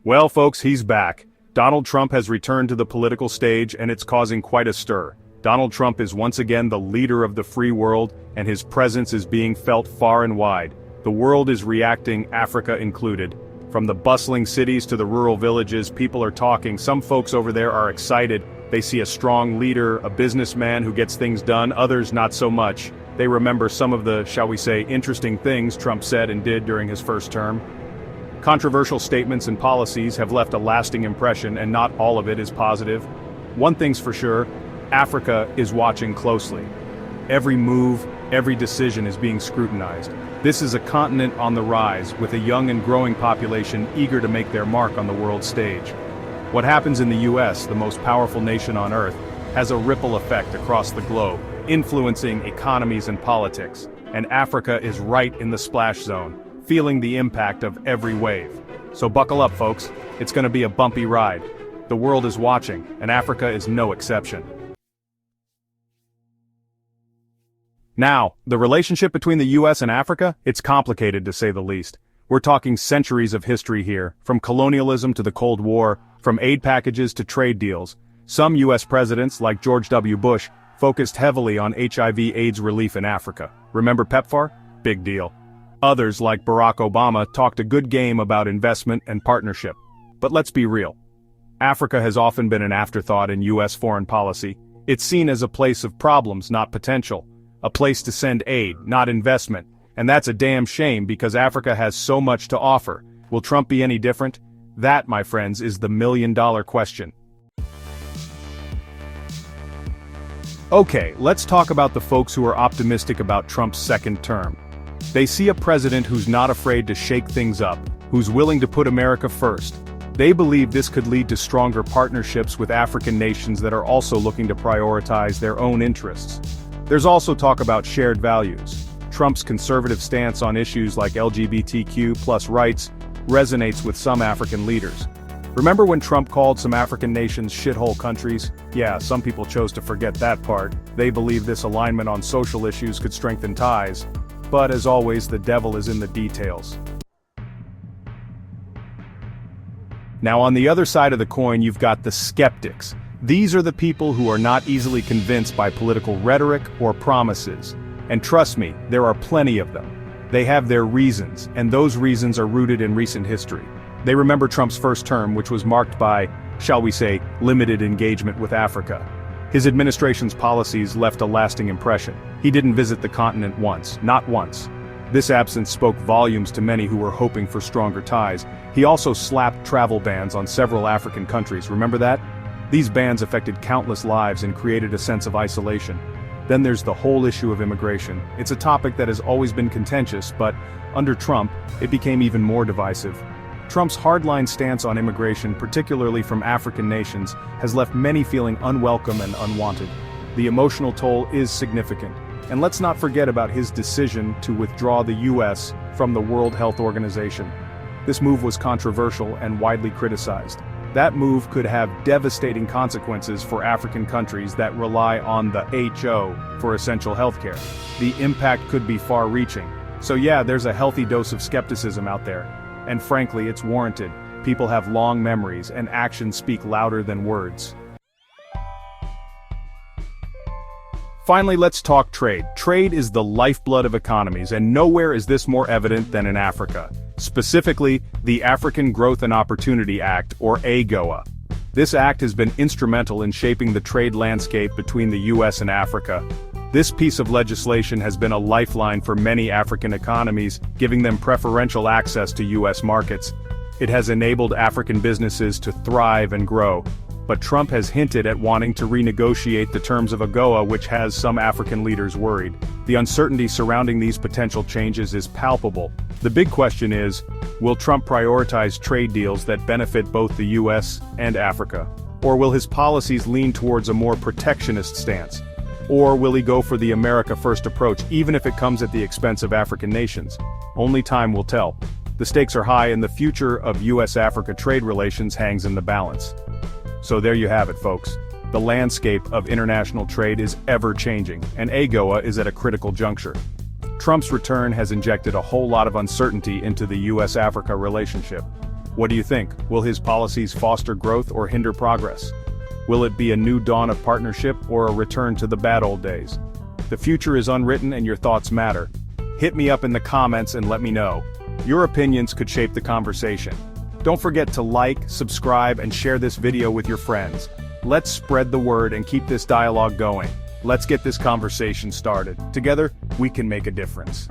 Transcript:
Well, folks, he's back. Donald Trump has returned to the political stage and it's causing quite a stir. Donald Trump is once again the leader of the free world, and his presence is being felt far and wide. The world is reacting, Africa included. From the bustling cities to the rural villages, people are talking. Some folks over there are excited. They see a strong leader, a businessman who gets things done, others not so much. They remember some of the, shall we say, interesting things Trump said and did during his first term. Controversial statements and policies have left a lasting impression, and not all of it is positive. One thing's for sure, Africa is watching closely. Every move, every decision is being scrutinized. This is a continent on the rise, with a young and growing population eager to make their mark on the world stage. What happens in the US, the most powerful nation on earth, has a ripple effect across the globe, influencing economies and politics. And Africa is right in the splash zone, feeling the impact of every wave. So buckle up, folks. It's going to be a bumpy ride. The world is watching, and Africa is no exception. Now, the relationship between the US and Africa, it's complicated to say the least. We're talking centuries of history here, from colonialism to the Cold War, from aid packages to trade deals. Some US presidents, like George W. Bush, focused heavily on HIV/AIDS relief in Africa. Remember PEPFAR? Big deal. Others, like Barack Obama, talked a good game about investment and partnership. But let's be real. Africa has often been an afterthought in US foreign policy. It's seen as a place of problems, not potential. A place to send aid, not investment. And that's a damn shame because Africa has so much to offer. Will Trump be any different? That, my friends, is the million-dollar question. Okay, let's talk about the folks who are optimistic about Trump's second term. They see a president who's not afraid to shake things up, who's willing to put America first. They believe this could lead to stronger partnerships with African nations that are also looking to prioritize their own interests. There's also talk about shared values. Trump's conservative stance on issues like LGBTQ+ rights resonates with some African leaders. Remember when Trump called some African nations shithole countries? Yeah, some people chose to forget that part. They believe this alignment on social issues could strengthen ties. But as always, the devil is in the details. Now on the other side of the coin, you've got the skeptics. These are the people who are not easily convinced by political rhetoric or promises. And trust me, there are plenty of them. They have their reasons, and those reasons are rooted in recent history. They remember Trump's first term, which was marked by, shall we say, limited engagement with Africa. His administration's policies left a lasting impression. He didn't visit the continent once, not once. This absence spoke volumes to many who were hoping for stronger ties. He also slapped travel bans on several African countries, remember that? These bans affected countless lives and created a sense of isolation. Then there's the whole issue of immigration. It's a topic that has always been contentious, but under Trump, it became even more divisive. Trump's hardline stance on immigration, particularly from African nations, has left many feeling unwelcome and unwanted. The emotional toll is significant. And let's not forget about his decision to withdraw the US from the World Health Organization. This move was controversial and widely criticized. That move could have devastating consequences for African countries that rely on the HO for essential healthcare. The impact could be far-reaching. So yeah, there's a healthy dose of skepticism out there. And frankly, it's warranted. People have long memories, and actions speak louder than words. Finally, let's talk trade. Trade is the lifeblood of economies, and nowhere is this more evident than in Africa. Specifically, the African Growth and Opportunity Act, or AGOA. This act has been instrumental in shaping the trade landscape between the US and Africa. This piece of legislation has been a lifeline for many African economies, giving them preferential access to US markets. It has enabled African businesses to thrive and grow. But Trump has hinted at wanting to renegotiate the terms of AGOA, which has some African leaders worried. The uncertainty surrounding these potential changes is palpable. The big question is, will Trump prioritize trade deals that benefit both the US and Africa? Or will his policies lean towards a more protectionist stance? Or will he go for the America First approach, even if it comes at the expense of African nations? Only time will tell. The stakes are high, and the future of US-Africa trade relations hangs in the balance. So there you have it, folks. The landscape of international trade is ever-changing, and AGOA is at a critical juncture. Trump's return has injected a whole lot of uncertainty into the US-Africa relationship. What do you think? Will his policies foster growth or hinder progress? Will it be a new dawn of partnership or a return to the bad old days? The future is unwritten and your thoughts matter. Hit me up in the comments and let me know. Your opinions could shape the conversation. Don't forget to like, subscribe, and share this video with your friends. Let's spread the word and keep this dialogue going. Let's get this conversation started. Together, we can make a difference.